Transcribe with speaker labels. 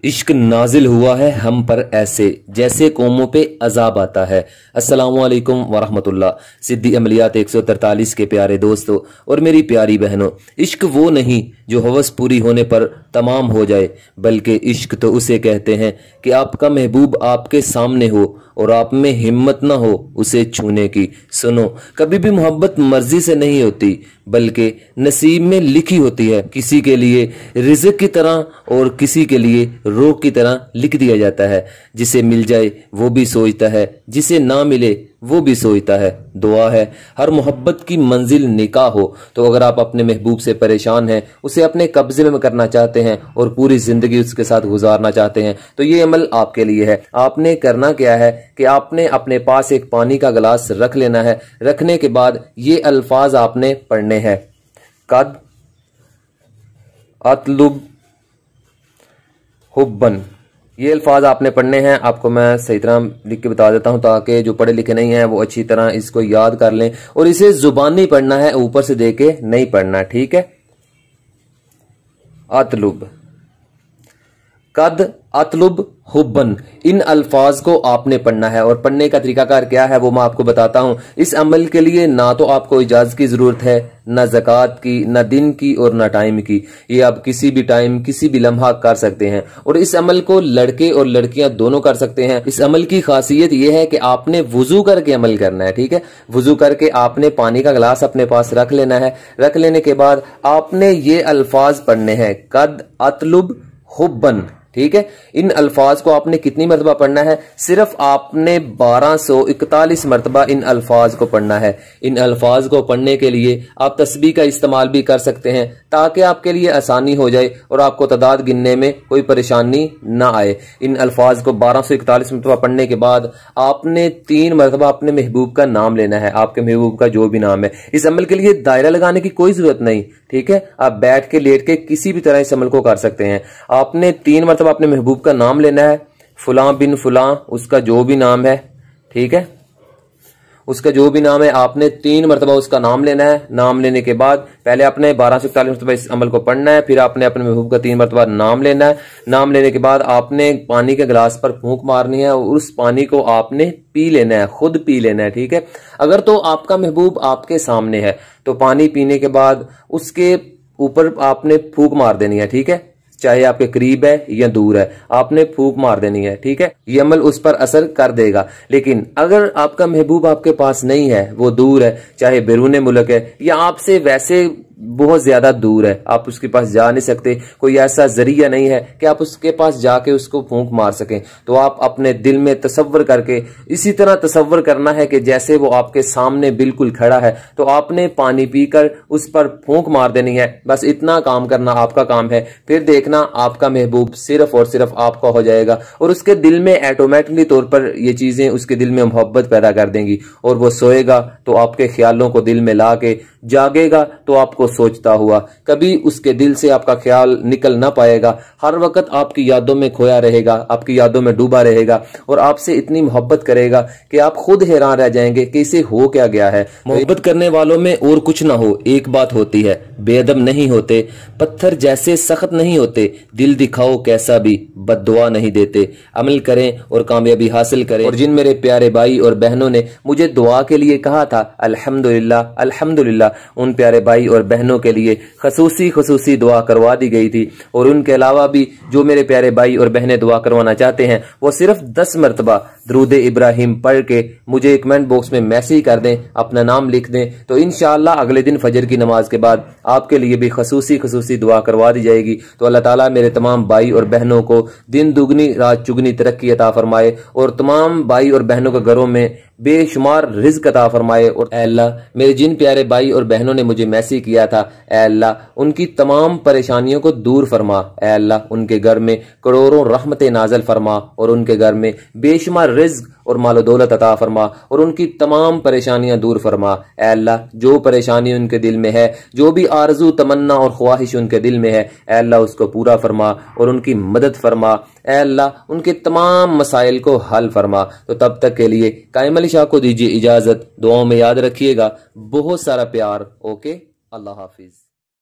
Speaker 1: इश्क नाजिल हुआ है हम पर ऐसे जैसे कौमों पे अजाब आता है। अस्सलामुअलैकुम वरहमतुल्लाह। सिद्दी अमलियात 143 के प्यारे दोस्तों और मेरी प्यारी बहनों, इश्क वो नहीं जो हवस पूरी होने पर तमाम हो जाए, बल्कि इश्क तो उसे कहते हैं कि आपका महबूब आपके सामने हो और आप में हिम्मत ना हो उसे छूने की। सुनो, कभी भी मोहब्बत मर्जी से नहीं होती बल्कि नसीब में लिखी होती है। किसी के लिए रिज़्क़ की तरह और किसी के लिए रोग की तरह लिख दिया जाता है। जिसे मिल जाए वो भी सोचता है, जिसे ना मिले वो भी सोचता है। दुआ है हर मोहब्बत की मंजिल निकाह हो। तो अगर आप अपने महबूब से परेशान हैं, उसे अपने कब्जे में करना चाहते हैं और पूरी जिंदगी उसके साथ गुजारना चाहते हैं, तो ये अमल आपके लिए है। आपने करना क्या है कि आपने अपने पास एक पानी का गिलास रख लेना है। रखने के बाद ये अल्फाज आपने पढ़ने हैं, कद अतलुब हुब्बन। ये अल्फाज आपने पढ़ने हैं। आपको मैं सही तरह लिख के बता देता हूं ताकि जो पढ़े लिखे नहीं है वो अच्छी तरह इसको याद कर लें। और इसे जुबानी पढ़ना है, ऊपर से दे के नहीं पढ़ना, ठीक है। अतलुब, कद अतलुब हुब्बन, इन अल्फाज को आपने पढ़ना है। और पढ़ने का तरीकाकार क्या है वो मैं आपको बताता हूं। इस अमल के लिए ना तो आपको इजाजत की जरूरत है, ना ज़कात की, ना दिन की और ना टाइम की। ये आप किसी भी टाइम किसी भी लम्हा कर सकते हैं। और इस अमल को लड़के और लड़कियां दोनों कर सकते हैं। इस अमल की खासियत यह है कि आपने वुजू करके अमल करना है, ठीक है। वुजू करके आपने पानी का गिलास अपने पास रख लेना है। रख लेने के बाद आपने ये अल्फाज पढ़ने हैं, कद अतलुब हुब्बन, ठीक है। इन अल्फाज को आपने कितनी मरतबा पढ़ना है? सिर्फ आपने 1241 मरतबा इन अल्फाज को पढ़ना है। इन अल्फाज को पढ़ने के लिए आप तस्बीह का इस्तेमाल भी कर सकते हैं ताकि आपके लिए आसानी हो जाए और आपको तादाद गिनने में कोई परेशानी ना आए। इन अल्फाज को 1241 मरतबा पढ़ने के बाद आपने 3 मरतबा अपने महबूब का नाम लेना है, आपके महबूब का जो भी नाम है। इस अमल के लिए दायरा लगाने की कोई जरूरत नहीं, ठीक है। आप बैठ के लेट के किसी भी तरह इस अमल को कर सकते हैं। आपने 3 मरतबा अपने महबूब का नाम लेना है, फुलां बिन फुलां, उसका जो भी नाम है, ठीक है। उसका जो भी नाम है आपने 3 मरतबा उसका नाम लेना है। नाम लेने के बाद पहले आपने 1241 मरतबा इस अमल को पढ़ना है, फिर आपने अपने महबूब का 3 मरतबा नाम लेना है। नाम लेने के बाद आपने पानी के गिलास पर फूंक मारनी है और उस पानी को आपने पी लेना है, खुद पी लेना है, ठीक है। अगर तो आपका महबूब आपके सामने है तो पानी पीने के बाद उसके ऊपर आपने फूंक मार देनी है, ठीक है। चाहे आपके करीब है या दूर है, आपने फूंक मार देनी है, ठीक है। ये अमल उस पर असर कर देगा। लेकिन अगर आपका महबूब आपके पास नहीं है, वो दूर है, चाहे बैरून मुल्क है या आपसे वैसे बहुत ज्यादा दूर है, आप उसके पास जा नहीं सकते, कोई ऐसा जरिया नहीं है कि आप उसके पास जाके उसको फूंक मार सकें, तो आप अपने दिल में तसव्वुर करके इसी तरह तसव्वुर करना है कि जैसे वो आपके सामने बिल्कुल खड़ा है, तो आपने पानी पीकर उस पर फूंक मार देनी है। बस इतना काम करना आपका काम है। फिर देखना आपका महबूब सिर्फ और सिर्फ आपका हो जाएगा और उसके दिल में ऑटोमेटिकली तौर पर ये चीजें उसके दिल में मोहब्बत पैदा कर देंगी। और वो सोएगा तो आपके ख्यालों को दिल में ला के जागेगा तो आपको सोचता हुआ, कभी उसके दिल से आपका ख्याल निकल ना पाएगा। हर वक्त आपकी यादों में खोया रहेगा, आपकी यादों में डूबा रहेगा और आपसे इतनी मोहब्बत करेगा कि आप खुद हैरान रह जाएंगे कि इसे हो क्या गया है। मोहब्बत करने वालों में और कुछ ना हो, एक बात होती है, बेअदब नहीं होते, पत्थर जैसे सख्त नहीं होते, दिल दिखाओ कैसा भी, बद्दुआ नहीं देते। अमल करें और कामयाबी हासिल करें। और जिन मेरे प्यारे भाई और बहनों ने मुझे दुआ के लिए कहा था, अल्हम्दुलिल्लाह अल्हम्दुलिल्लाह, उन प्यारे भाई और बहनों के लिए खसूसी दुआ करवा दी गई थी। और उनके अलावा भी जो मेरे प्यारे भाई और बहनें दुआ करवाना चाहते हैं वो सिर्फ 10 मरतबा दरूद इब्राहिम पढ़ के मुझे कमेंट बॉक्स में मैसेज कर दें, अपना नाम लिख दें, तो इंशाअल्लाह अगले दिन फजर की नमाज के बाद आपके लिए भी खसूसी दुआ करवा दी जाएगी। तो अल्लाह ताला मेरे तमाम भाई और बहनों को दिन दुगनी रात चुगनी तरक्की अता फरमाए और तमाम भाई और बहनों के घरों में बेशुमार रिज़्क़ अता फरमाए। और ऐ अल्लाह, मेरे जिन प्यारे भाई और बहनों ने मुझे मैसेज किया था, ऐ अल्लाह उनकी तमाम परेशानियों को दूर फरमा। ऐ अल्लाह उनके घर में करोड़ों रहमतें नाज़िल फरमा और उनके घर में बेशुमार रिज़्क़ और मालो दौलत अता फरमा और उनकी तमाम परेशानियां दूर फरमा। ऐ अल्लाह जो परेशानी उनके दिल में है, जो भी आरजू तमन्ना और ख्वाहिश उनके दिल में है, ऐ अल्लाह उसको पूरा फरमा और उनकी मदद फरमा। ऐ अल्लाह उनके तमाम मसाइल को हल फरमा। तो तब तक के लिए कायम अली शाह को दीजिए इजाजत। दुआओं में याद रखिएगा। बहुत सारा प्यार। ओके, अल्लाह हाफिज।